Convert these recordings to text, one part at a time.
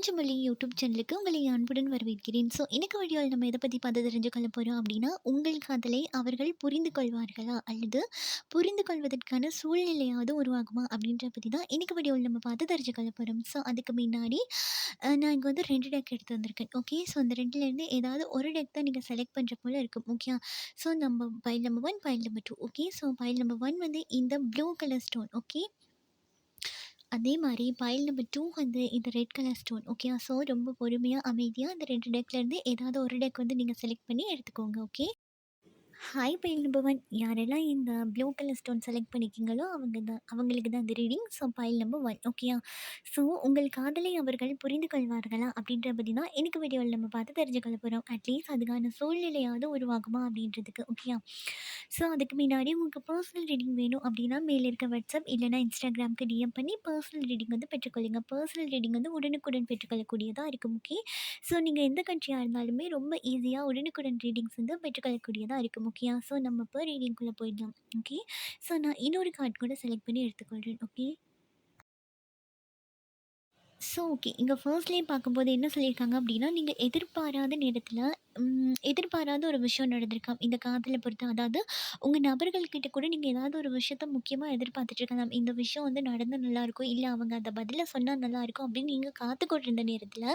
நெஞ்சமொழி YouTube சேனலுக்கு உங்களை அன்புடன் வரவேற்கிறேன். ஸோ இன்னைக்கு வீடியோவில் நம்ம எதை பற்றி பார்த்து தெரிஞ்சுக்கொள்ள போகிறோம் அப்படின்னா, உங்கள் காதலை அவர்கள் புரிந்து கொள்வார்களா? அல்லது புரிந்து கொள்வதற்கான சூழ்நிலையாவது உருவாகுமா? அப்படின்ற பற்றி தான் இன்னைக்கு வீடியோவில் நம்ம பார்த்து தெரிஞ்சுக்கொள்ள போகிறோம். ஸோ அதுக்கு முன்னாடி நான் இங்கே வந்து 2 டெக் எடுத்து வந்திருக்கேன். ஓகே. ஸோ அந்த 2லேருந்து ஏதாவது ஒரு டெக் தான் நீங்கள் செலக்ட் பண்ணுற போல இருக்கும். ஓகே. ஸோ நம்ம file number 1, file number 2. Okay. So file number 1 வந்து இந்த ப்ளூ கலர் ஸ்டோன். ஓகே. அதே மாரி பைல் நம்பர் 2 வந்து இந்த ரெட் கலர் ஸ்டோன். ஓகேவா? ஸோ ரொம்ப பொறுமையா, அமைதியா இந்த 2 டெக்லேருந்து ஏதாவது ஒரு டெக் வந்து நீங்க செலக்ட் பண்ணி எடுத்துக்கோங்க. ஓகே. ஹாய் பைல் நம்பர் 1 யாரெல்லாம் இந்த ப்ளூ கலர் ஸ்டோன் செலக்ட் பண்ணியிருக்கீங்களோ அவங்களுக்கு தான் இந்த ரீடிங். ஸோ பைல் நம்பர் 1 ஓகேயா? ஸோ உங்கள் காதலை அவர்கள் புரிந்து கொள்வார்களா? அப்படின்றத பத்தி தான் இன்னைக்கு வீடியோவில் நம்ம பார்த்து தெரிஞ்சுக்கொள்ள போறோம். அட்லீஸ்ட் அதுக்கான சூழ்நிலையாவது உருவாகுமா அப்படின்றதுக்கு. ஓகேயா? ஸோ அதுக்கு முன்னாடி உங்களுக்கு பர்சனல் ரீடிங் வேணும் அப்படின்னா, மேல இருக்க வாட்ஸ்அப் இல்லைனா இன்ஸ்டாகிராம்க்கு டிஎம் பண்ணி பர்சனல் ரீடிங் வந்து பெற்றுக்கொள்ளுங்க. பர்சனல் ரீடிங் வந்து உடனுக்குடன் பெற்றுக்கொள்ளக்கூடியதா இருக்கும். ஓகே. ஸோ நீங்க எந்த கண்ட்ரியா இருந்தாலுமே ரொம்ப ஈஸியா உடனுக்குடன் ரீடிங்ஸ் வந்து பெற்றுக்கொள்ளக்கூடியதா இருக்கும். ஓகேயா? ஸோ நம்ம இப்போ ரீடிங்குள்ள போயிடலாம். ஓகே. ஸோ நான் இன்னொரு கார்ட் கூட செலக்ட் பண்ணி எடுத்துக்கொள்றேன். ஓகே. So okay. இங்க ஃபர்ஸ்ட்லேயே பார்க்கும்போது என்ன சொல்லியிருக்காங்க அப்படின்னா, நீங்க எதிர்பாராத நேரத்தில எதிர்பாராத ஒரு விஷயம் நடந்திருக்காம். இந்த காதல பொறுத்து. அதாவது உங்க நபர்கள் கிட்ட கூட நீங்க ஏதாவது ஒரு விஷயத்த முக்கியமா எதிர்பார்த்துட்டு இருக்கலாம். இந்த விஷயம் வந்து நடந்தா நல்லாயிருக்கும். இல்ல அவங்க அந்த பதில சொன்னா நல்லாயிருக்கும் அப்படின்னு நீங்க காத்துக்கொண்டு இருந்த நேரத்தில,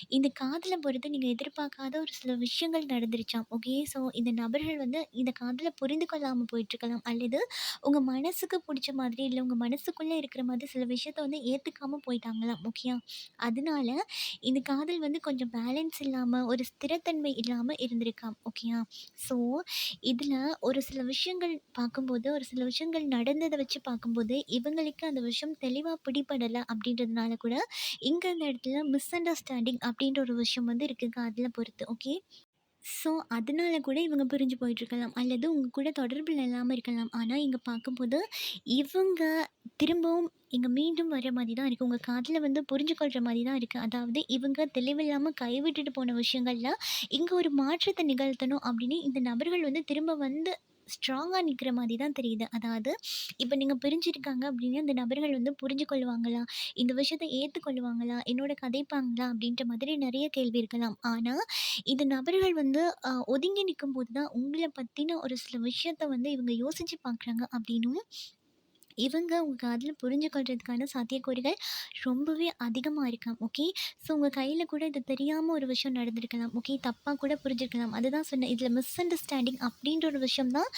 இந்த காதல பொறுத்து நீங்க எதிர்பார்க்காத ஒரு சில விஷயங்கள் நடந்துருச்சாம். ஓகே. ஸோ இந்த நபர்கள் வந்து இந்த காதல புரிந்து கொள்ளாம போயிட்டுருக்கலாம். அல்லது உங்க மனசுக்கு புடிச்ச மாதிரி, இல்ல உங்க மனசுக்குள்ள இருக்கிற மாதிரி சில விஷயத்த வந்து ஏத்துக்காம போயிட்டாங்களாம். ஓகேயா? அதனால இந்த காதல் வந்து கொஞ்சம் பேலன்ஸ் இல்லாம, ஒரு ஸ்திரத்தன்மை இல்லாம இருந்திருக்காம். ஓகேயா? ஸோ இதுல ஒரு சில விஷயங்கள் பார்க்கும்போது, ஒரு சில விஷயங்கள் நடந்தத வச்சு பார்க்கும்போது, இவங்களுக்கு அந்த விஷயம் தெளிவா பிடிபடல அப்படின்றதுனால கூட, இங்க இந்த இடத்துல மிஸ் அண்டர்ஸ்டாண்டிங் அப்படின்ற ஒரு விஷயம் வந்து இருக்கு காதல பொறுத்து. ஓகே. ஸோ, அதனால கூட இவங்க பிரிஞ்சு போயிட்டுருக்கலாம். அல்லது உங்க கூட தொடர்பில் இல்லாம இருக்கலாம். ஆனா, இங்க பார்க்கும்போது, இவங்க திரும்பவும் இங்க மீண்டும் வர மாரி தான் இருக்கு. உங்க காதுல வந்து புரிஞ்சு கொள்ற மாரி தான் இருக்கு. அதாவது இவங்க தெளிவில்லாம கைவிட்டுட்டு போன விஷயங்கள்ல, இங்க ஒரு மாற்றத்த நிகழ்த்தணும் அப்படின்னு இந்த நபர்கள் வந்து திரும்ப வந்து ஸ்ட்ராங்கா நிக்கிற மாரி தான் தெரியுது. அதாவது, இப்ப நீங்க பிரிஞ்சிருக்காங்க அப்படின்னு அந்த நபர்கள் வந்து புரிஞ்சு கொள்வாங்களா? இந்த விஷயத்த ஏத்துக்கொள்வாங்களா? என்னோட கதைப்பாங்களா? அப்படின்ற மாதிரி நெறைய கேள்வி இருக்கலாம். ஆனா, இந்த நபர்கள் வந்து ஒதுங்கி நிக்கும்போது தான் உங்கள பத்தின ஒரு சில விஷயத்த வந்து இவங்க யோசிச்சு பார்க்குறாங்க அப்படின்னும், இவங்க உங்க காதுல புரிஞ்சுக்கொள்றதுக்கான சாத்தியக்கூறுகள் ரொம்பவே அதிகமா இருக்காம். ஓகே. ஸோ உங்க கையில கூட இது தெரியாம ஒரு விஷயம் நடந்திருக்கலாம். ஓகே. தப்பா கூட புரிஞ்சிருக்கலாம். அதுதான் சொன்னேன். இதில மிஸ் அண்டர்ஸ்டாண்டிங் அப்படின்ற ஒரு விஷயம் தான்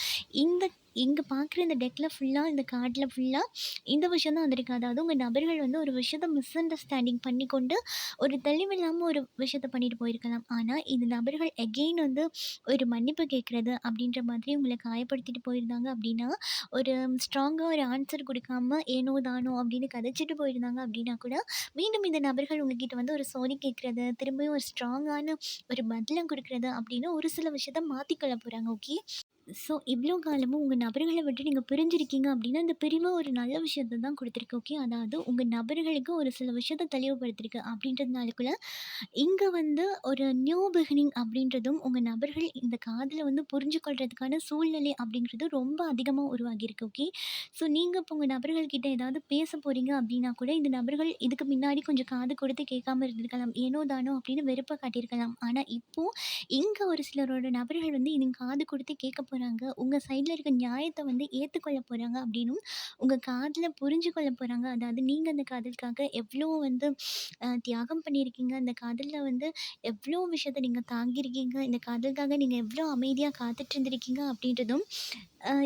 இந்த இங்க பார்க்குற இந்த டெக்ல ஃபுல்லா, இந்த கார்ட்ல ஃபுல்லா இந்த விஷயம் தான் வந்திருக்கு. அதாவது உங்க நபர்கள் வந்து ஒரு விஷயத்த மிஸ் அண்டர்ஸ்டாண்டிங் பண்ணிக்கொண்டு, ஒரு தெளிவில்லாம ஒரு விஷயத்த பண்ணிட்டு போயிருக்கலாம். ஆனா, இந்த நபர்கள் எகெயின் வந்து ஒரு மன்னிப்பு கேட்கறது அப்படின்ற மாதிரி உங்கள காயப்படுத்திட்டு போயிருந்தாங்க அப்படின்னா, ஒரு ஸ்ட்ராங்கா ஒரு ஆன்சர் குடுக்காம, ஏனோ தானோ அப்படின்னு கதைச்சிட்டு போயிருந்தாங்க அப்படின்னா கூட, மீண்டும் இந்த நபர்கள் உங்ககிட்ட வந்து ஒரு சாரி கேட்கறது, திரும்பியும் ஒரு ஸ்ட்ராங்கான ஒரு பதில குடுக்குறது அப்படின்னு ஒரு சில விஷயத்த மாத்திக்கொள்ள போறாங்க. ஓகே. ஸோ, இவ்ளோ காலமும் உங்க நபர்கள விட்டு நீங்க பிரிஞ்சிருக்கீங்க அப்டின்னா, இந்த பிரிவு ஒரு நல்ல விஷயத்த தான் குடுத்துருக்கு. ஓகே. அதாவது உங்க நபர்களுக்கு ஒரு சில விஷயத்த தெளிவுபடுத்திருக்கு. அப்டின்றதுனால கூட, இங்க வந்து ஒரு நியூ பிகினிங் அப்டின்றதும், உங்க நபர்கள் இந்த காதல வந்து புரிஞ்சு கொள்றதுக்கான சூழ்நிலை அப்டின்றது ரொம்ப அதிகமா உருவாகியிருக்கு. ஓகே. ஸோ, நீங்க இப்போ உங்க நபர்கள் கிட்ட ஏதாவது பேச போறீங்க அப்டின்னா கூட, இந்த நபர்கள் இதுக்கு முன்னாடி கொஞ்சம் காது கொடுத்து கேட்காம இருந்திருக்கலாம். ஏனோ தானோ அப்டின்னு வெறுப்ப காட்டியிருக்கலாம். ஆனா, இப்போ இங்க ஒரு சிலரோட நபர்கள் வந்து நீங்க காது குடுத்து கேட்க போறாங்க. உங்க சைட்ல இருக்க நியாயத்த வந்து ஏத்துக்கொள்ள போறாங்க அப்டின்னும், உங்க காதுல புரிஞ்சு கொள்ள போறாங்க. அதாவது நீங்க அந்த காதலுக்காக எவ்ளோ வந்து தியாகம் பண்ணியிருக்கீங்க. அந்த காதல்ல வந்து எவ்ளோ விஷயத்த நீங்க தாங்கியிருக்கீங்க. இந்த காதலுக்காக நீங்க எவ்ளோ அமைதியா காத்துட்டு இருந்திருக்கீங்க அப்டின்றதும்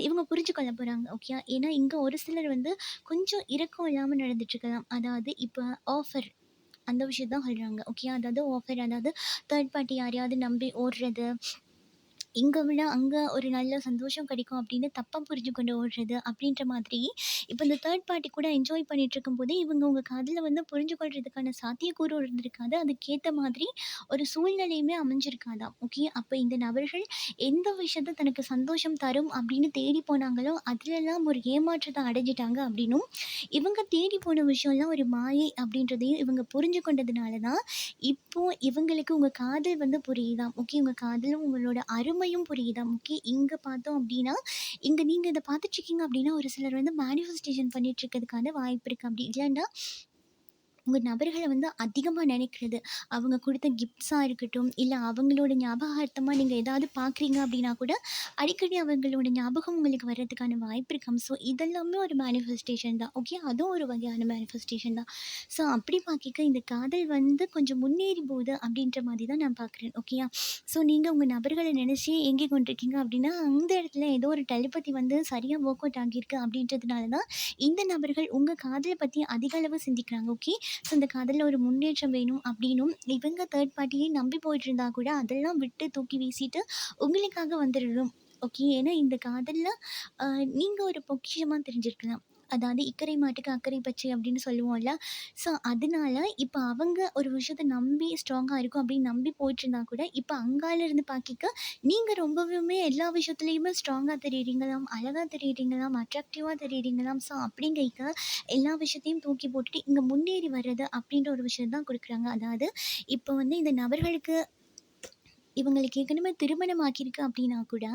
இவங்க புரிஞ்சு கொள்ள போறாங்க. ஓகேயா? ஏன்னா இங்க ஒரு சிலர் வந்து கொஞ்சம் இரக்கம் இல்லாம நடந்துட்டுருக்கலாம். அதாவது இப்ப ஆஃபர் அந்த விஷயம் தான் சொல்றாங்க. ஓகேயா? அதாவது ஆஃபர் அதாவது தேர்ட் பார்ட்டி யாரையாவது நம்பி ஓடுறது. இங்க விட அங்க ஒரு நல்ல சந்தோஷம் கிடைக்கும் அப்படின்னு தப்பா புரிஞ்சு கொண்டு ஓடுறது அப்படின்ற மாதிரி, இப்ப இந்த தேர்ட் பார்ட்டி கூட என்ஜாய் பண்ணிட்டு இருக்கும்போதே, இவங்க உங்க காதல வந்து புரிஞ்சு கொள்றதுக்கான சாத்தியக்கூறு இருந்திருக்காது. அதுக்கேத்த மாதிரி ஒரு சூழ்நிலையுமே அமைஞ்சிருக்காதாம். ஓகே. அப்ப இந்த நபர்கள் எந்த விஷயத்த தனக்கு சந்தோஷம் தரும் அப்படின்னு தேடி போனாங்களோ, அதுலலாம் ஒரு ஏமாற்றத்த அடைஞ்சுட்டாங்க அப்படின்னும், இவங்க தேடி போன விஷயம்லாம் ஒரு மாயை அப்படின்றதையும் இவங்க புரிஞ்சு கொண்டதுனால தான், இப்போ இவங்களுக்கு உங்க காதல் வந்து புரியுதாம். ஓகே. உங்க காதலும் உங்களோட அருமையும் புரியுதாம். ஓகே. இங்க பார்த்தோம் அப்டின்னா, இங்க நீங்க இத பார்த்துட்டுருக்கீங்க அப்டின்னா, ஒரு சிலர் வந்து மேனிஃபெஸ்டேஷன் பண்ணிட்டு இருக்கிறதுக்கான வாய்ப்பு இருக்கு. அப்டி இல்லன்னா உங்கள் நபர்கள வந்து அதிகமாக நினைக்கிறது, அவங்க கொடுத்த கிஃப்ட்ஸா இருக்கட்டும், இல்லை அவங்களோட ஞாபகார்த்தமாக நீங்கள் ஏதாவது பார்க்குறீங்க அப்படின்னா கூட, அடிக்கடி அவங்களோட ஞாபகம் உங்களுக்கு வர்றதுக்கான வாய்ப்பு இருக்காம். ஸோ இதெல்லாமே ஒரு மேனிஃபெஸ்டேஷன் தான். ஓகே, அதுவும் ஒரு வகையான மேனிஃபெஸ்டேஷன் தான். ஸோ அப்படி பார்க்க இந்த காதல் வந்து கொஞ்சம் முன்னேறி போகுது அப்படின்ற மாதிரி தான் நான் பார்க்குறேன். ஓகேயா? ஸோ நீங்கள் உங்கள் நபர்களை நினச்சி எங்கே கொண்டிருக்கீங்க அப்படின்னா, அந்த இடத்துல ஏதோ ஒரு டெலிபதி வந்து சரியாக ஒர்க் அவுட் ஆகியிருக்கு அப்படின்றதுனால தான் இந்த நபர்கள் உங்கள் காதலை பற்றி அதிக அளவு சிந்திக்கிறாங்க. ஓகே, ஸோ இந்த காதலில் ஒரு முன்னேற்றம் வேணும் அப்படின்னும் இவங்க தேர்ட் பார்ட்டியை நம்பி போயிட்டு இருந்தா கூட அதெல்லாம் விட்டு தூக்கி வீசிட்டு உங்களுக்காக வந்துடணும். ஓகே, ஏன்னா இந்த காதலில் நீங்கள் ஒரு பொக்கிஷமாக தெரிஞ்சிருக்கலாம். அதாவது இக்கரை மாட்டுக்கு அக்கறை பச்சை அப்படின்னு சொல்லுவோம்ல. ஸோ அதனால இப்போ அவங்க ஒரு விஷயத்தை நம்பி ஸ்ட்ராங்காக இருக்கும் அப்படின்னு நம்பி போயிட்டு இருந்தா கூட இப்போ அங்கால இருந்து பார்க்க நீங்கள் ரொம்பவுமே எல்லா விஷயத்துலையுமே ஸ்ட்ராங்காக தெரியுறீங்களாம், அழகாக தெரியுறீங்களாம், அட்ராக்டிவாக தெரியுறீங்களாம். ஸோ அப்படிங்கைக்க எல்லா விஷயத்தையும் தூக்கி போட்டுட்டு இங்கே முன்னேறி வர்றது அப்படின்ற ஒரு விஷயம் தான் கொடுக்குறாங்க. அதாவது இப்போ வந்து இந்த நபர்களுக்கு இவங்களுக்கு ஏற்கனவே திருமணம் ஆகியிருக்கு அப்படின்னா கூட,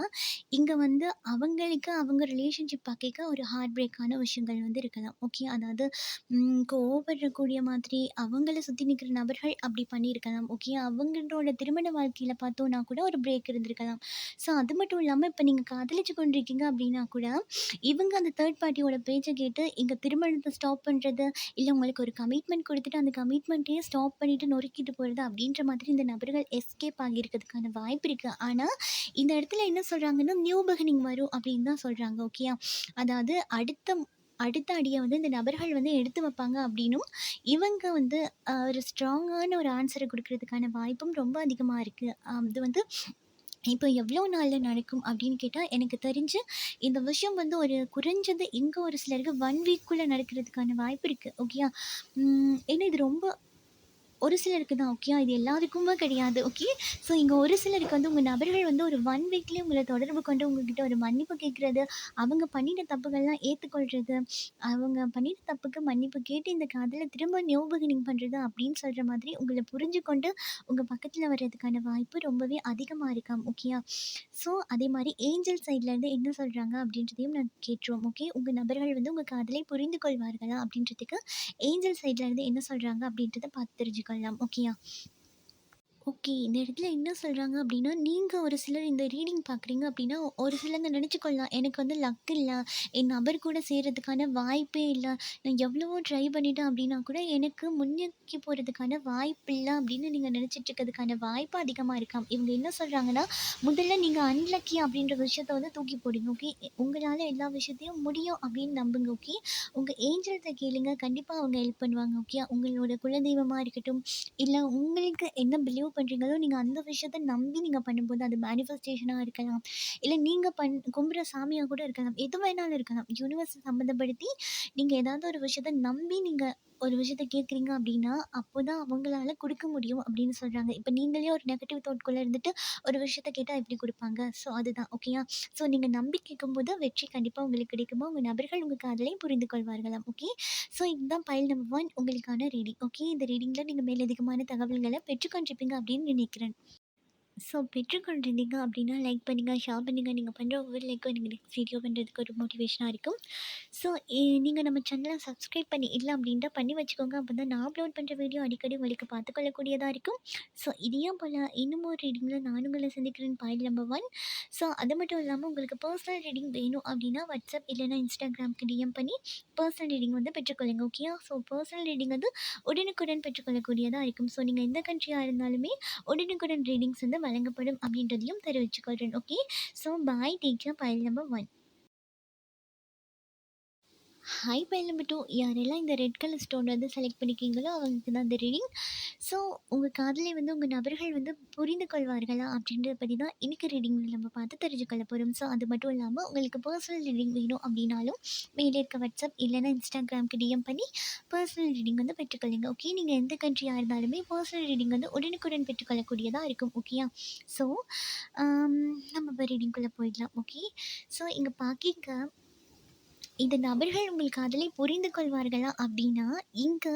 இங்க வந்து அவங்களுக்கு அவங்க ரிலேஷன்ஷிப் பார்க்கைக்க ஒரு ஹார்ட் பிரேக்கான விஷயங்கள் வந்து இருக்கலாம். ஓகே. அதாவது கோவப்படக்கூடிய மாதிரி அவங்கள சுத்தி நிக்கிற நபர்கள் அப்படி பண்ணியிருக்கலாம். ஓகே. அவங்களோட திருமண வாழ்க்கையில பார்த்தோம்னா கூட ஒரு பிரேக் இருந்திருக்கலாம். ஸோ அது மட்டும் இல்லாம இப்ப நீங்க காதலிச்சு கொண்டிருக்கீங்க அப்படின்னா கூட, இவங்க அந்த தேர்ட் பார்ட்டியோட பேச்ச கேட்டு எங்க திருமணத்த ஸ்டாப் பண்றது, இல்ல உங்களுக்கு ஒரு கமிட்மெண்ட் குடுத்துட்டு அந்த கமிட்மெண்ட்டயே ஸ்டாப் பண்ணிட்டு நொறுக்கிட்டு போறது அப்படின்ற மாதிரி இந்த நபர்கள் எஸ்கேப் ஆகியிருக்கிறதுக்கான வாய்ப்பு இருக்கு. ஆனா, இந்த இடத்துல என்ன சொல்றாங்கன்னா, நியூ பிகினிங் வரும் அப்படின்னு தான் சொல்றாங்க. ஓகேயா? அதாவது அடுத்த அடிய வந்து இந்த நபர்கள் வந்து எடுத்து வைப்பாங்க அப்படின்னும், இவங்க வந்து ஒரு ஸ்ட்ராங்கான ஒரு ஆன்ஸர குடுக்குறதுக்கான வாய்ப்பும் ரொம்ப அதிகமா இருக்கு. அது வந்து இப்போ எவ்வளோ நாள்ல நடக்கும் அப்படின்னு கேட்டா, எனக்கு தெரிஞ்சு இந்த விஷயம் வந்து ஒரு குறைஞ்சது இங்க ஒரு சிலருக்கு 1 வீக்குள்ள நடக்கிறதுக்கான வாய்ப்பு இருக்கு. ஓகேயா? ஏன்னா இது ரொம்ப ஒரு சிலருக்கு தான். ஓகேயா? இது எல்லாருக்குமே கிடையாது. ஓகே. ஸோ இங்க ஒரு சிலருக்கு வந்து உங்க நபர்கள் வந்து ஒரு 1 வீக்லயே உங்கள தொடர்பு கொண்டு உங்ககிட்ட ஒரு மன்னிப்பு கேட்கறது, அவங்க பண்ணின தப்புகள்லாம் ஏத்துக்கொள்றது, அவங்க பண்ணின தப்புக்கு மன்னிப்பு கேட்டு இந்த காதல திரும்ப நியூ பிகினிங் பண்றது அப்படின்னு சொல்ற மாதிரி உங்கள புரிஞ்சுகொண்டு உங்க பக்கத்துல வர்றதுக்கான வாய்ப்பு ரொம்பவே அதிகமா இருக்காம். ஓகேயா? ஸோ அதே மாரி ஏஞ்சல் சைட்லேருந்து என்ன சொல்றாங்க அப்படின்றதையும் நான் கேட்டுருவோம். ஓகே. உங்க நபர்கள் வந்து உங்க காதலை புரிந்து கொள்வார்களா அப்படின்றதுக்கு ஏஞ்சல் சைட்லேருந்து என்ன சொல்றாங்க அப்படின்றத பார்த்து தெரிஞ்சுக்கலாம். ஓகேயா? ஓகே. இந்த இடத்துல என்ன சொல்றாங்க அப்டின்னா, நீங்க ஒரு சிலர் இந்த ரீடிங் பார்க்குறீங்க அப்டின்னா, ஒரு சிலங்க நெனச்சுக்கலாம், எனக்கு வந்து லக் இல்ல. என் நபர் கூட சேர்றதுக்கான வாய்ப்பே இல்ல. நான் எவ்வளவோ ட்ரை பண்ணிட்டேன் அப்டின்னா கூட, எனக்கு முன்னேக்கி போறதுக்கான வாய்ப்பு இல்ல அப்டின்னு நீங்க நெனச்சிட்டு இருக்கிறதுக்கான வாய்ப்பு அதிகமா இருக்காம். இவங்க என்ன சொல்றாங்கன்னா, முதல்ல நீங்க அன்லக்கி அப்டின்ற விஷயத்த வந்து தூக்கி போடுங்க. ஓகே. உங்களால எல்லா விஷயத்தையும் முடியும் அப்டின்னு நம்புங்க. ஓகே. உங்க ஏஞ்சல்ட்ட கேளுங்க. கண்டிப்பா அவங்க ஹெல்ப் பண்ணுவாங்க. ஓகே. உங்களோட குலதெய்வமா இருக்கட்டும், இல்ல உங்களுக்கு என்ன பிலீவ் பண்றீங்களோ, நீங்க அந்த விஷயத்த நம்பி நீங்க பண்ணும்போது, அது மேனிஃபெஸ்டேஷனா இருக்கலாம். இல்ல நீங்க கும்புற சாமியா கூட இருக்கலாம். எது வேணாலும் இருக்கலாம். யூனிவர்ஸ சம்மந்தப்படுத்தி நீங்க ஏதாவது ஒரு விஷயத்த நம்பி நீங்க ஒரு விஷயத்த கேட்குறீங்க அப்டின்னா, அப்போதான் அவங்களால குடுக்க முடியும் அப்டின்னு சொல்றாங்க. இப்ப நீங்களே ஒரு நெகட்டிவ் தாட்குள்ள இருந்துட்டு ஒரு விஷயத்த கேட்டா எப்படி குடுப்பாங்க? ஸோ அதுதான். ஓகேயா? ஸோ நீங்க நம்பி கேட்கும்போது வெற்றி கண்டிப்பா உங்களுக்கு கிடைக்குமா, உங்க நபர்கள் உங்க காதலை புரிந்து கொள்வார்களாம். ஓகே. ஸோ இதுதான் பைல் நம்பர் 1 உங்களுக்கான ரீடிங். ஓகே. இந்த ரீடிங்கில நீங்க மேலதிகமான தகவல்கள பெற்றுக்கொண்டிருப்பீங்க அப்படின்னு நினைக்கிறேன். ஸோ பெற்றுக்கொண்டிருந்தீங்க அப்படின்னா லைக் பண்ணுங்க, ஷேர் பண்ணுங்க. நீங்க பண்ற ஒவ்வொரு லைக்கும் எனக்கு நெக்ஸ்ட் வீடியோ பண்றதுக்கு ஒரு மோட்டிவேஷனா இருக்கும். ஸோ நீங்க நம்ம சேனல சப்ஸ்கிரைப் பண்ணி இல்ல அப்படின்ட்டா பண்ணி வச்சுக்கோங்க. அப்பதான் நான் அப்லோட் பண்ற வீடியோ அடிக்கடி உங்களுக்கு பார்த்துக்கொள்ளக்கூடியதா இருக்கும். ஸோ இதே போல இன்னும் ஒரு ரீடிங்கில நானும் உங்கள சந்திக்கிறேன். Point number 1. ஸோ அது மட்டும் இல்லாம உங்களுக்கு பர்சனல் ரீடிங் வேணும் அப்படின்னா வாட்ஸ்அப் இல்லைன்னா இன்ஸ்டாகிராம்க்கு டிஎம் பண்ணி பர்சனல் ரீடிங் வந்து பெற்றுக்கொள்ளுங்க. ஓகேயா? ஸோ பர்சனல் ரீடிங் வந்து உடனுக்குடன் பெற்றுக்கொள்ளக்கூடியதா இருக்கும். ஸோ நீங்க எந்த கண்ட்ரியா இருந்தாலுமே உடனுக்குடன் ரீடிங்ஸ் வந்து வழங்கப்படும் அப்படின்றதையும் தெரிவிச்சுக்கொள்கிறேன். Okay. So bye, take care. File number 1. Hi file number 2 யாரெல்லாம் இந்த ரெட் கலர் ஸ்டோன் வந்து செலக்ட் பண்ணியிருக்கீங்களோ அவங்களுக்கு தான் அந்த ரீடிங். ஸோ உங்கள் காதலை வந்து உங்கள் நபர்கள் வந்து புரிந்து கொள்வார்களா அப்படின்றத பற்றி தான் இன்னைக்கு ரீடிங்கில் நம்ம பார்த்து தெரிஞ்சுக்கொள்ள போகிறோம். ஸோ அது மட்டும் இல்லாமல் உங்களுக்கு பர்சனல் ரீடிங் வேணும் அப்படின்னாலும் மேலே இருக்க வாட்ஸ்அப் இல்லைன்னா இன்ஸ்டாகிராம்க்கு டிஎம் பண்ணி பர்சனல் ரீடிங் வந்து பெற்றுக்கொள்ளுங்க. ஓகே. நீங்கள் எந்த கண்ட்ரியாக இருந்தாலுமே பர்சனல் ரீடிங் வந்து உடனுக்குடன் பெற்றுக்கொள்ளக்கூடியதாக இருக்கும். ஓகேயா? ஸோ நம்ம இப்போ ரீடிங்குள்ளே போயிடலாம். ஓகே. ஸோ இங்கே பார்க்கிங்க இந்த நபர்கள் உங்கள் காதலை புரிந்து கொள்வார்களா அப்படின்னா, இங்க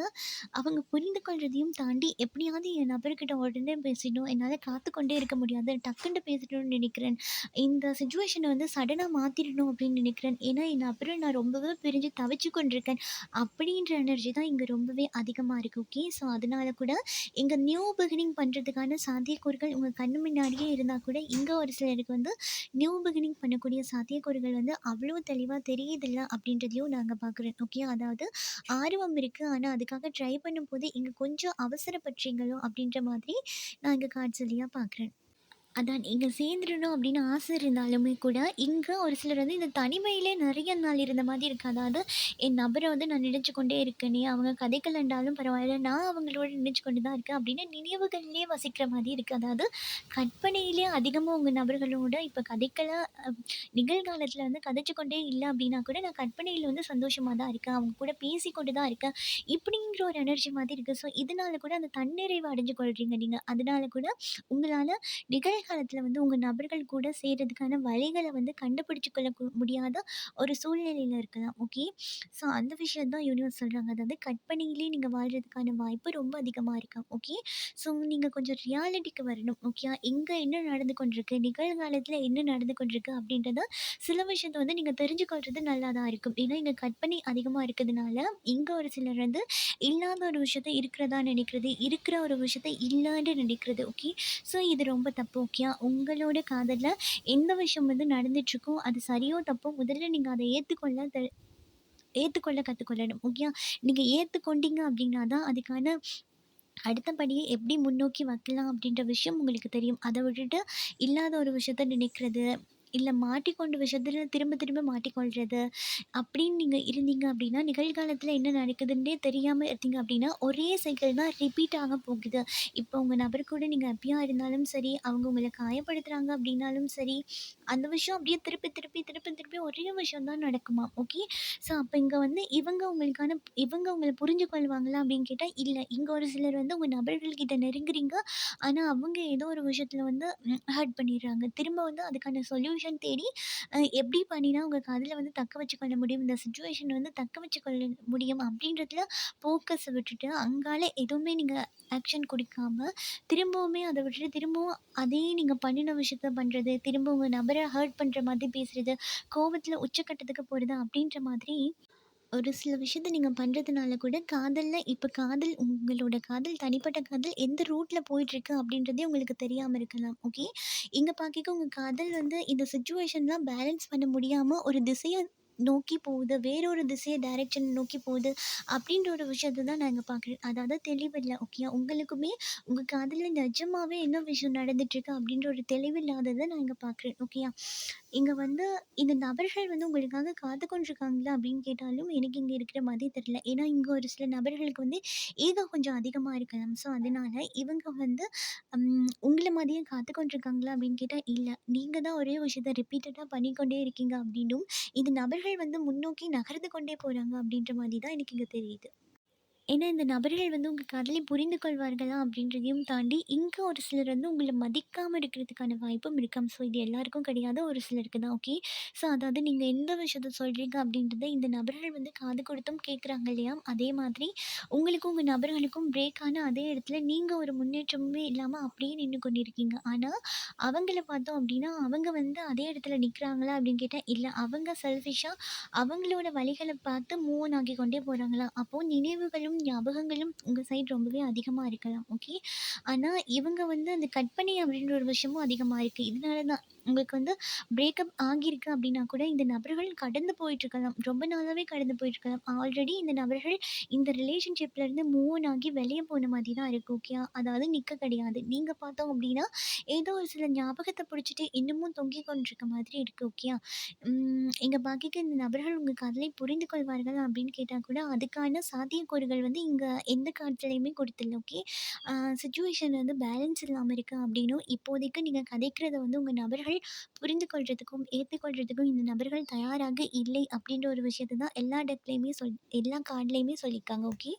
அவங்க புரிந்து கொள்றதையும் தாண்டி எப்படியாவது என் நபர்கிட்ட உடனே பேசிடணும். என்னால காத்துக்கொண்டே இருக்க முடியாது. டக்குன்னு பேசிடணும்னு நினைக்கிறேன். இந்த சிச்சுவேஷன வந்து சடனா மாத்திடணும் அப்படின்னு நினைக்கிறேன். ஏன்னா, என் நபர நான் ரொம்பவே பிரிஞ்சு தவிச்சு கொண்டிருக்கேன். அப்படின்ற எனர்ஜி தான் இங்க ரொம்பவே அதிகமா இருக்கு. ஓகே. ஸோ, அதனால கூட இங்க நியூ பிகினிங் பண்றதுக்கான சாத்தியக்கூறுகள் உங்க கண்ணு முன்னாடியே இருந்தா கூட, இங்க ஒரு சிலருக்கு வந்து நியூ பிகினிங் பண்ணக்கூடிய சாத்தியக்கூறுகள் வந்து அவ்வளோ தெளிவா தெரியுதில்ல அப்படின்றதையும் நாங்க பார்க்குறோம். ஓகே. அதாவது ஆர்வம் இருக்கு. ஆனா, அதுக்காக ட்ரை பண்ணும்போது இங்க கொஞ்சம் அவசரப்பட்டீங்களோ அப்படின்ற மாதிரி நான் இங்க காட்சலியா பார்க்குறேன். அதான் நீங்க சேர்ந்துடணும் அப்படின்னு ஆசை இருந்தாலுமே கூட, இங்க ஒரு சிலர் வந்து இந்த தனிமையிலே நெறைய நாள் இருந்த மாதிரி இருக்கு. அதாவது என் நபர வந்து நான் நினைச்சு கொண்டே இருக்கேனே, அவங்க கதைக்கலண்டாலும் பரவாயில்ல, நான் அவங்களோட நினைச்சு கொண்டு தான் இருக்கேன் அப்படின்னு நினைவுகள்லயே வசிக்கிற மாதிரி இருக்கு. அதாவது கற்பனையிலே அதிகமா உங்க நபர்களோட இப்ப கதைக்கல அ நிகழ்காலத்துல வந்து கதைச்சு கொண்டே இல்ல அப்படின்னா கூட, நான் கற்பனையில வந்து சந்தோஷமா தான் இருக்கேன். அவங்க கூட பேசிக்கொண்டு தான் இருக்கேன். இப்படிங்கிற ஒரு எனர்ஜி மாதிரி இருக்கு. ஸோ, இதனால கூட அந்த தன்னிறைவு அடைஞ்சு கொள்றீங்க நீங்க. அதனால கூட உங்களால நிகழ்காலத்துல வந்து உங்க நபர்கள் கூட சேர்றதுக்கான வழிகள வந்து கண்டுபிடிச்சு கொள்ள முடியாத ஒரு சூழ்நிலையில இருக்கலாம். ஓகே. ஸோ அந்த விஷயம் தான் யூனிவர்ஸ் சொல்றாங்க. அதாவது கற்பனையிலே நீங்க வாழ்றதுக்கான வாய்ப்பு ரொம்ப அதிகமா இருக்கா. ஓகே. ஸோ நீங்க கொஞ்சம் ரியாலிட்டிக்கு வரணும். ஓகே. இங்க என்ன நடந்து கொண்டிருக்கு? நிகழ்காலத்துல என்ன நடந்து கொண்டிருக்கு? அப்படின்றத சில விஷயத்த வந்து நீங்க தெரிஞ்சு கொள்றது நல்லா தான் இருக்கும். ஏன்னா இங்க கற்பனை அதிகமா இருக்கிறதுனால, இங்க ஒரு சிலர் வந்து இல்லாத ஒரு விஷயத்த இருக்கிறதா நினைக்கிறது, இருக்கிற ஒரு விஷயத்த இல்லன்னு நினைக்கிறது. ஓகே. ஸோ இது ரொம்ப தப்பு. ஓகேயா? உங்களோட காதல்ல எந்த விஷயம் வந்து நடந்துட்டுருக்கோ, அது சரியோ தப்போ முதல்ல நீங்க அத ஏத்துக்கொள்ள கத்துக்கொள்ளணும். ஓகேயா? நீங்க ஏத்துக்கொண்டீங்க அப்டின்னா தான் அதுக்கான அடுத்த படிய எப்படி முன்னோக்கி வைக்கலாம் அப்படின்ற விஷயம் உங்களுக்கு தெரியும். அத விட்டுட்டு இல்லாத ஒரு விஷயத்த நினைக்கிறது, இல்ல மாட்டிக்கொண்ட விஷயத்துல திரும்ப திரும்ப மாட்டிக்கொள்றது, அப்படின்னு நீங்க இருந்தீங்க அப்படின்னா, நிகழ்காலத்துல என்ன நடக்குதுன்னே தெரியாம இருந்தீங்க அப்படின்னா, ஒரே சைக்கிள் தான் ரிப்பீட் ஆக போகுது. இப்போ உங்க நபர் கூட நீங்க ஹேப்பியா இருந்தாலும் சரி, அவங்க உங்கள காயப்படுத்துறாங்க அப்படின்னாலும் சரி, அந்த விஷயம் அப்படியே திருப்பி திருப்பி திருப்பி திருப்பி ஒரே விஷயம் தான் நடக்குமாம். ஓகே. ஸோ அப்ப இங்க வந்து இவங்க உங்கள புரிஞ்சு கொள்வாங்களா அப்படின்னு கேட்டா, இல்ல. இங்க ஒரு சிலர் வந்து உங்க நபர்கள் கிட்ட நெருங்குறீங்க. ஆனா, அவங்க ஏதோ ஒரு விஷயத்துல வந்து ஹர்ட் பண்ணிடுறாங்க. திரும்ப வந்து அதுக்கான சொல்யூஷன் தேடி எப்படி பண்ணினா உங்க காதல வந்து தக்க வச்சுக்கொள்ள முடியும், இந்த சிச்சுவேஷன் வந்து தக்க வச்சுக்கொள்ள முடியும் அப்படின்றதுல ஃபோக்கஸ விட்டுட்டு, அங்கால எதுவுமே நீங்க ஆக்ஷன் குடுக்காம, திரும்பவுமே அத விட்டுட்டு திரும்பவும் அதே நீங்க பண்ணின விஷயத்த பண்றது, திரும்ப உங்க நபர ஹர்ட் பண்ற மாதிரி பேசுறது, கோவத்துல உச்சக்கட்டத்துக்கு போறது அப்படின்ற மாதிரி ஒரு சில விஷயத்த நீங்க பண்றதுனால கூட காதல்ல இப்ப உங்களோட காதல் தனிப்பட்ட காதல் எந்த ரூட்ல போயிட்டுருக்கு அப்படின்றதே உங்களுக்கு தெரியாம இருக்கலாம். ஓகே. இங்க பாக்கைக்கு உங்க காதல் வந்து இந்த சிச்சுவேஷன்லாம் பேலன்ஸ் பண்ண முடியாம ஒரு திசைய நோக்கி போகுது. வேற ஒரு திசைய டைரக்ஷன் நோக்கி போகுது. அப்படின்ற ஒரு விஷயத்த தான் நான் இங்க பார்க்குறேன். அதாவது தெளிவில்ல. ஓகேயா? உங்களுக்குமே உங்க காதல்ல நிஜமாவே என்ன விஷயம் நடந்துட்டுருக்கு அப்படின்ற ஒரு தெளிவில்லாதத நான் இங்க பார்க்குறேன். ஓகேயா? இங்க வந்து இந்த நபர்கள் வந்து உங்களுக்காக காத்து கொண்டிருக்காங்களா அப்படின்னு கேட்டாலும் எனக்கு இங்க இருக்கிற மாதிரி தெரியல. ஏன்னா இங்க ஒரு சில நபர்களுக்கு வந்து ஈகோ கொஞ்சம் அதிகமா இருக்கலாம். ஸோ அதனால இவங்க வந்து உங்கள மாதிரியே காத்து கொண்டிருக்காங்களா அப்படின்னு கேட்டா இல்ல. நீங்க தான் ஒரே விஷயத்த ரிப்பீட்டடா பண்ணிக்கொண்டே இருக்கீங்க அப்படின்னும், இந்த நபர்கள் வந்து முன்னோக்கி நகர்ந்து கொண்டே போறாங்க அப்படின்ற மாதிரி தான் எனக்கு இங்க தெரியுது. ஏன்னா, இந்த நபர்கள் வந்து உங்க காதலை புரிந்து கொள்வார்களா? அப்படின்றதையும் தாண்டி, இங்க ஒரு சிலர் வந்து உங்கள மதிக்காம இருக்கிறதுக்கான வாய்ப்பும் இருக்காம். ஸோ, இது எல்லாருக்கும் கிடையாது. ஒரு சிலருக்கு தான். ஓகே. ஸோ, அதாவது நீங்க எந்த விஷயத்த சொல்றீங்க அப்படின்றத இந்த நபர்கள் வந்து காது கொடுத்தும் கேட்குறாங்க இல்லையா? அதே மாதிரி உங்களுக்கும் உங்க நபர்களுக்கும் பிரேக் ஆன அதே இடத்துல நீங்க ஒரு முன்னேற்றமுமே இல்லாம அப்படியே நின்னு கொண்டிருக்கீங்க. ஆனா, அவங்கள பார்த்தோம் அப்படின்னா, அவங்க வந்து அதே இடத்துல நிற்கிறாங்களா? அப்படின்னு கேட்டா, இல்ல. அவங்க செல்ஃபிஷ்ஷா அவங்களோட வழிகள பார்த்து மூவ் ஆன் ஆகிக் கொண்டே போறாங்களாம். அப்போ நினைவுகளும், ஞாபகங்களும் உங்க சைடு ரொம்பவே அதிகமா இருக்கலாம். ஓகே. ஆனா, இவங்க வந்து அந்த கற்பனை அப்படின்ற ஒரு விஷயமும் அதிகமா இருக்கு. இதனால தான் உங்களுக்கு வந்து பிரேக்கப் ஆகியிருக்கு அப்படின்னா கூட, இந்த நபர்கள் கடந்து போயிட்டுருக்கலாம். ரொம்ப நாளாவே கடந்து போயிட்டுருக்கலாம். ஆல்ரெடி இந்த நபர்கள் இந்த ரிலேஷன்ஷிப்லேருந்து மூவ் ஆன் ஆகி வெளிய போன மாதிரி தான் இருக்கு. ஓகேயா? அதாவது நிக்க கிடையாது. நீங்க பார்த்தோம் அப்படின்னா, ஏதோ ஒரு சில ஞாபகத்த புடிச்சுட்டு இன்னமும் தொங்கிக் கொண்டிருக்க மாதிரி இருக்கு. ஓகேயா? எங்க பாக்கிக்கு இந்த நபர்கள் உங்க காதலை புரிந்து கொள்வார்கள் அப்படின்னு கேட்டா கூட, அதுக்கான சாத்தியக்கூறுகள் வந்து இங்க எந்த காலத்துலயுமே குடுத்துல. ஓகே. அ சிச்சுவேஷன் வந்து பேலன்ஸ் இல்லாம இருக்கு அப்படின்னும், இப்போதைக்கு நீங்க கதைக்கிறத வந்து உங்க நபர்கள் புரிந்து கொள்றதுக்கும், ஏத்துக்கொள்றதுக்கும் இந்த நபர்கள் தயாராக இல்லை அப்படின்ற ஒரு விஷயத்த தான் எல்லா கார்ட்லயுமே சொல்லியிருக்காங்க. ஓகே.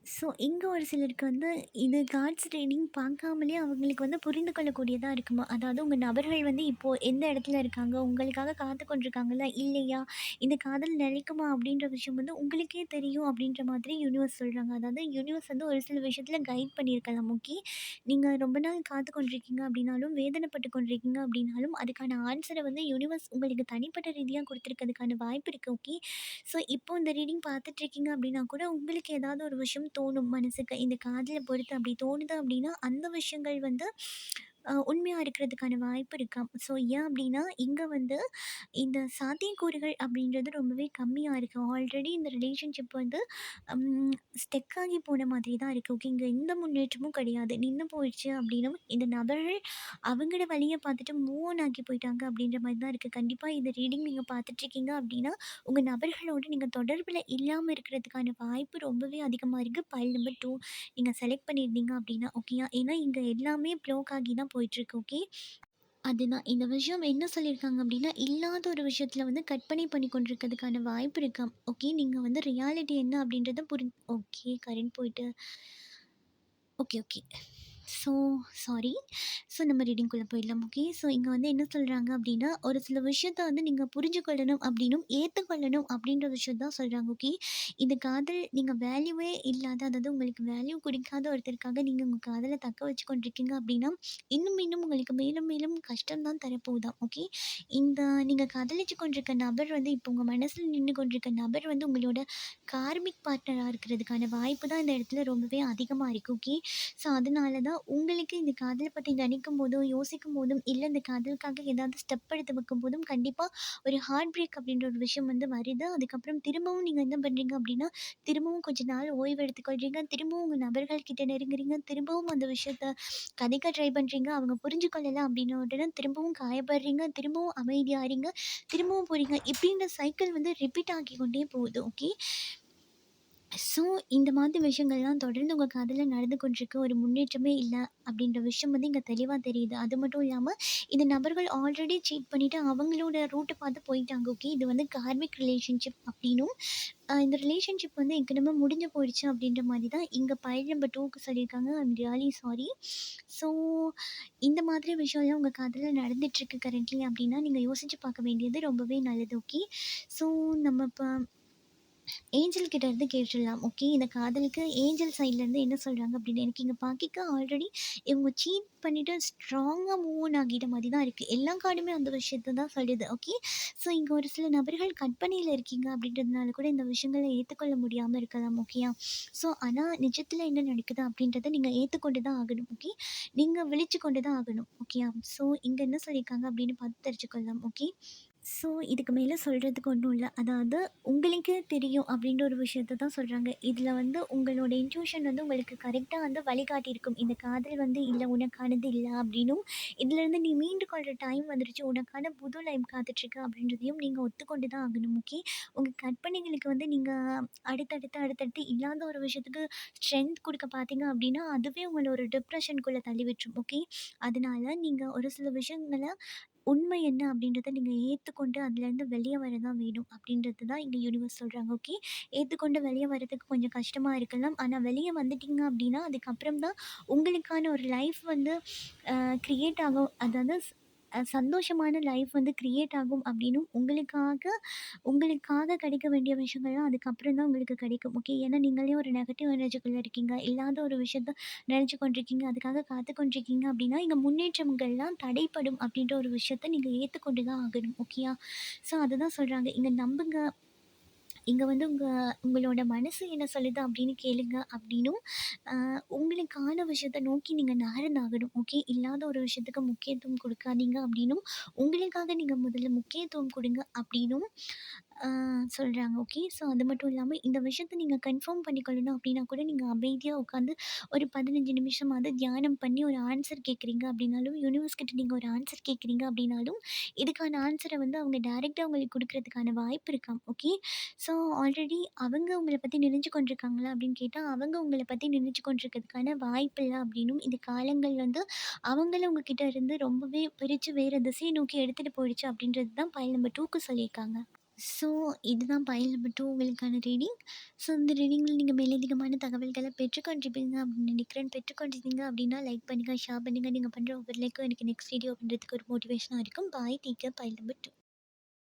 ஸோ, இங்க ஒரு சிலருக்கு வந்து இது கார்ட்ஸ் ரீடிங் பார்க்காமலே அவங்களுக்கு வந்து புரிந்து கொள்ளக்கூடியதா இருக்குமா? அதாவது உங்க நபர்கள் வந்து இப்போ எந்த இடத்துல இருக்காங்க? உங்களுக்காக காத்து கொண்டிருக்காங்களா? இல்லையா? இந்த காதல் நிலைக்குமா? அப்படின்ற விஷயம் வந்து உங்களுக்கே தெரியும் அப்படின்ற மாதிரி யூனிவர்ஸ் சொல்றாங்க. அதாவது யூனிவர்ஸ் வந்து ஒரு சில விஷயத்துல கைட் பண்ணியிருக்கலாம். ஓகே. நீங்க ரொம்ப நாள் காத்து கொண்டிருக்கீங்க அப்படின்னாலும், வேதனைப்பட்டு கொண்டிருக்கீங்க அப்படின்னாலும், அதுக்கான ஆன்ஸர வந்து யூனிவர்ஸ் உங்களுக்கு தனிப்பட்ட ரீதியா குடுத்துருக்கிறதுக்கான வாய்ப்பு இருக்கு. ஓகே. ஸோ, இப்போ இந்த ரீடிங் பார்த்துட்ருக்கீங்க அப்படின்னா கூட, உங்களுக்கு ஏதாவது ஒரு விஷயம் தோணும் மனசுக்கு. இந்த காதல பொறுத்து அப்படி தோணுது அப்படின்னா, அந்த விஷயங்கள் வந்து உண்மையா இருக்கிறதுக்கான வாய்ப்பு இருக்காம். ஸோ, ஏன் அப்படின்னா, இங்க வந்து இந்த சாத்தியக்கூறுகள் அப்படின்றது ரொம்பவே கம்மியா இருக்கு. ஆல்ரெடி இந்த ரிலேஷன்ஷிப் வந்து ஸ்டெக் ஆகி போன மாதிரி தான் இருக்கு. ஓகே. இங்க எந்த முன்னேற்றமும் கிடையாது. நின்னு போயிடுச்சு அப்படின்னும் இந்த நபர்கள் அவங்களோட வழிய பார்த்துட்டு மூவ் ஆன் ஆகி போயிட்டாங்க அப்படின்ற மாரி தான் இருக்கு. கண்டிப்பா இந்த ரீடிங் நீங்க பார்த்துட்ருக்கீங்க அப்படின்னா, உங்க நபர்களோட நீங்க தொடர்புல இல்லாம இருக்கிறதுக்கான வாய்ப்பு ரொம்பவே அதிகமா இருக்கு. பைல் நம்பர் 2 நீங்க செலக்ட் பண்ணியிருந்தீங்க அப்படின்னா, ஓகேயா? ஏன்னா இங்க எல்லாமே ப்ளோக் ஆகி தான் போயிட்டுருக்கு. ஓகே. அதுதான். இந்த விஷயம் என்ன சொல்லியிருக்காங்க அப்டின்னா, இல்லாத ஒரு விஷயத்துல வந்து கற்பனை பண்ணி கொண்டிருக்கிறதுக்கான வாய்ப்பு இருக்காம். ஓகே. நீங்க வந்து ரியாலிட்டி என்ன அப்டின்றத ஓகே. கரண்ட் போயிட்டு okay, okay. So sorry. So நம்ம ரீடிங்குள்ள போயிடலாம். ஓகே. ஸோ இங்க வந்து என்ன சொல்றாங்க அப்டின்னா, ஒரு சில விஷயத்த வந்து நீங்க புரிஞ்சுக்கொள்ளணும் அப்டின்னும், ஏத்துக்கொள்ளணும் அப்டின்ற விஷயம் தான் சொல்றாங்க. ஓகே. இந்த காதல் நீங்க வேல்யூவே இல்லாத, அதாவது உங்களுக்கு வேல்யூ குடுக்காத ஒருத்தருக்காக நீங்க உங்க காதல தக்க வச்சு கொண்டிருக்கீங்க அப்டின்னா, இன்னும் இன்னும் உங்களுக்கு மேலும் மேலும் கஷ்டம் தான் தரப்போகுதாம். ஓகே. இந்த நீங்க காதலிச்சு கொண்டிருக்க நபர் வந்து இப்போ உங்க மனசுல நின்னு கொண்டிருக்க நபர் வந்து உங்களோட கார்மிக் பார்ட்னரா இருக்கிறதுக்கான வாய்ப்பு தான் இந்த இடத்துல ரொம்பவே அதிகமா இருக்கு. ஓகே. ஸோ, அதனால தான் உங்களுக்கு இந்த காதல பத்தி நினைக்கும் போதும், யோசிக்கும் போதும், இல்ல இந்த காதலுக்காக ஏதாவது ஸ்டெப் எடுத்து வைக்கும்போதும், கண்டிப்பா ஒரு ஹார்ட் பிரேக் அப்படின்ற ஒரு விஷயம் வந்து வருது. அதுக்கப்புறம் திரும்பவும் நீங்க என்ன பண்றீங்க அப்படின்னா, திரும்பவும் கொஞ்ச நாள் ஓய்வு எடுத்துக்கொள்றீங்க. திரும்பவும் உங்க நபர்கள் கிட்ட நெருங்குறீங்க. திரும்பவும் அந்த விஷயத்த கதைக்க ட்ரை பண்றீங்க. அவங்க புரிஞ்சுக்கொள்ளல அப்படின்ன உடனே திரும்பவும் காயப்படுறீங்க. திரும்பவும் அமைதியாறீங்க. திரும்பவும் போறீங்க. இப்படின்ற சைக்கிள் வந்து ரிப்பீட் ஆகிக்கொண்டே போகுது. ஓகே. ஸோ, இந்த மாதிரி விஷயங்கள்லாம் தொடர்ந்து உங்க காதல்ல நடந்து கொண்டிருக்கு. ஒரு முன்னேற்றமே இல்ல அப்படின்ற விஷயம் வந்து இங்க தெளிவா தெரியுது. அது மட்டும் இல்லாம, இந்த நபர்கள் ஆல்ரெடி சீட் பண்ணிட்டு அவங்களோட ரூட்ட பார்த்து போயிட்டாங்க. ஓகே. இது வந்து கார்மிக் ரிலேஷன்ஷிப் அப்படின்னும், இந்த ரிலேஷன்ஷிப் வந்து ஏற்கனவே முடிஞ்சு போயிடுச்சு அப்படின்ற மாரி தான் இங்க பைல் நம்பர் 2க்கு சொல்லியிருக்காங்க. ஐ அம் ரியலி சாரி. ஸோ, இந்த மாதிரி விஷயம்லாம் உங்க காதல்ல நடந்துட்டுருக்கு கரண்ட்லி அப்படின்னா, நீங்க யோசிச்சு பார்க்க வேண்டியது ரொம்பவே நல்லது. ஓகே. ஸோ, நம்ம இப்ப ஏஞ்சல் கிட்ட இருந்து கேட்டுடலாம். ஓகே. இந்த காதலுக்கு ஏஞ்சல் சைட்லேருந்து என்ன சொல்றாங்க அப்படின்னு. எனக்கு இங்க பாக்கிக்க ஆல்ரெடி இவங்க சீட் பண்ணிட்டு ஸ்ட்ராங்கா மூவ் ஆன் ஆகிட்ட மாரி தான் இருக்கு. எல்லா கார்டுமே அந்த விஷயத்த தான் சொல்லுது. ஓகே. ஸோ இங்க ஒரு சில நபர்கள் கற்பனையில இருக்கீங்க அப்படின்றதுனால கூட இந்த விஷயங்கள ஏத்துக்கொள்ள முடியாம இருக்கலாம். ஓகேயா? ஸோ ஆனா நிஜத்துல என்ன நடக்குது அப்படின்றத நீங்க ஏத்துக்கொண்டு தான் ஆகணும். ஓகே. நீங்க விழிச்சு கொண்டு தான் ஆகணும். ஓகேயா? ஸோ இங்க என்ன சொல்லியிருக்காங்க அப்படின்னு பார்த்து தெரிஞ்சுக்கொள்ளலாம். ஓகே. ஸோ, இதுக்கு மேல சொல்றதுக்கு ஒண்ணும் இல்ல. அதாவது உங்களுக்கே தெரியும் அப்டின்ற ஒரு விஷயத்த தான் சொல்றாங்க. இதுல வந்து உங்களோட இன்ட்யூஷன் வந்து உங்களுக்கு கரெக்ட்டா வந்து வழிகாட்டியிருக்கும். இந்த காதல் வந்து இல்ல உனக்கானது இல்ல அப்டின்னும், இதுலேருந்து நீ மீண்டு கொள்ற டைம் வந்துருச்சு. உனக்கான புது லைஃப் காத்துட்ருக்கு அப்டின்றதையும் நீங்க ஒத்துக்கொண்டு தான் ஆகணும். ஓகே. உங்க கற்பனைகளுக்கு வந்து நீங்க அடுத்தடுத்து இல்லாத ஒரு விஷயத்துக்கு ஸ்ட்ரென்த் குடுக்க பார்த்தீங்க அப்டின்னா, அதுவே உங்கள ஒரு டிப்ரஷனுக்குள்ள தள்ளி விட்டுரும். ஓகே. அதனால நீங்க ஒரு சில விஷயங்கள உண்மை என்ன அப்படின்றத நீங்க ஏத்துக்கொண்டு அதுலேருந்து வெளிய வர தான் வேணும் அப்படின்றது தான் இங்க யூனிவர்ஸ் சொல்றாங்க. ஓகே. ஏத்துக்கொண்டு வெளிய வரதுக்கு கொஞ்சம் கஷ்டமா இருக்கலாம். ஆனா வெளிய வந்துட்டீங்க அப்படின்னா, அதுக்கப்புறம் தான் உங்களுக்கான ஒரு லைஃப் வந்து கிரியேட் ஆகும். அதாவது சந்தோஷமான லைஃப் வந்து கிரியேட் ஆகும் அப்படின்னும், உங்களுக்காக கிடைக்க வேண்டிய விஷயங்கள்லாம் அதுக்கப்புறம் தான் உங்களுக்கு கிடைக்கும். ஓகே. ஏன்னா நீங்களே ஒரு நெகட்டிவ் எனர்ஜிக்குள்ள இருக்கீங்க. இல்லாத ஒரு விஷயத்த நினச்சு கொண்டிருக்கீங்க. அதுக்காக காத்து கொண்டிருக்கீங்க அப்படின்னா, இங்க முன்னேற்றங்கள்லாம் தடைப்படும் அப்படின்ற ஒரு விஷயத்த நீங்க ஏத்துக்கொண்டு தான் ஆகணும். ஓகேயா? ஸோ அதுதான் சொல்றாங்க. இங்க நம்புங்க. இங்க வந்து உங்களோட மனசு என்ன சொல்லுது அப்படின்னு கேளுங்க அப்படின்னும், அ உங்களுக்கான விஷயத்த நோக்கி நீங்க நகர்ந்தாகணும். ஓகே. இல்லாத ஒரு விஷயத்துக்கு முக்கியத்துவம் குடுக்காதீங்க அப்படின்னும், உங்களுக்காக நீங்க முதல்ல முக்கியத்துவம் குடுங்க அப்படின்னும் அ சொல்றாங்க. ஓகே. ஸோ அது மட்டும் இல்லாம இந்த விஷயத்த நீங்க கன்ஃபார்ம் பண்ணிக்கொள்ளணும் அப்படின்னா கூட நீங்க அமைதியா உட்காந்து ஒரு 15 நிமிஷமாவது தியானம் பண்ணி ஒரு ஆன்சர் கேட்குறீங்க அப்படின்னாலும், யூனிவர்ஸ் கிட்ட நீங்க ஒரு ஆன்சர் கேட்குறீங்க அப்படின்னாலும், இதுக்கான ஆன்சர வந்து அவங்க டைரக்ட்டா உங்களுக்கு குடுக்குறதுக்கான வாய்ப்பு இருக்காம். ஓகே. ஸோ ஆல்ரெடி அவங்க உங்கள பத்தி நினைச்சு கொண்டிருக்காங்களா அப்படின்னு கேட்டா, அவங்க உங்கள பத்தி நினைச்சு கொண்டிருக்கிறதுக்கான வாய்ப்பில்ல அப்படின்னும், இந்த காலங்கள் வந்து அவங்கள உங்ககிட்ட இருந்து ரொம்பவே பிரிச்சு வேற திசைய நோக்கி எடுத்துட்டு போயிடுச்சு அப்படின்றது தான் பாயிண்ட் நம்பர் 2க்கு சொல்லியிருக்காங்க. ஸோ, இதுதான் பைல் நம்பர் 2 உங்களுக்கான ரீடிங். ஸோ, இந்த ரீடிங்கில நீங்க மேலதிகமான தகவல்கள பெற்றுக்கொண்டிருப்பீங்க அப்படின்னு நினைக்கிறேன். பெற்றுக்கொண்டிருந்தீங்க அப்படின்னா, லைக் பண்ணுங்க, ஷேர் பண்ணுங்க. நீங்க பண்ற ஒவ்வொரு லைக்கும் எனக்கு நெக்ஸ்ட் வீடியோ பண்றதுக்கு ஒரு மோட்டிவேஷனா இருக்கும். Bye. Take care. File number 2.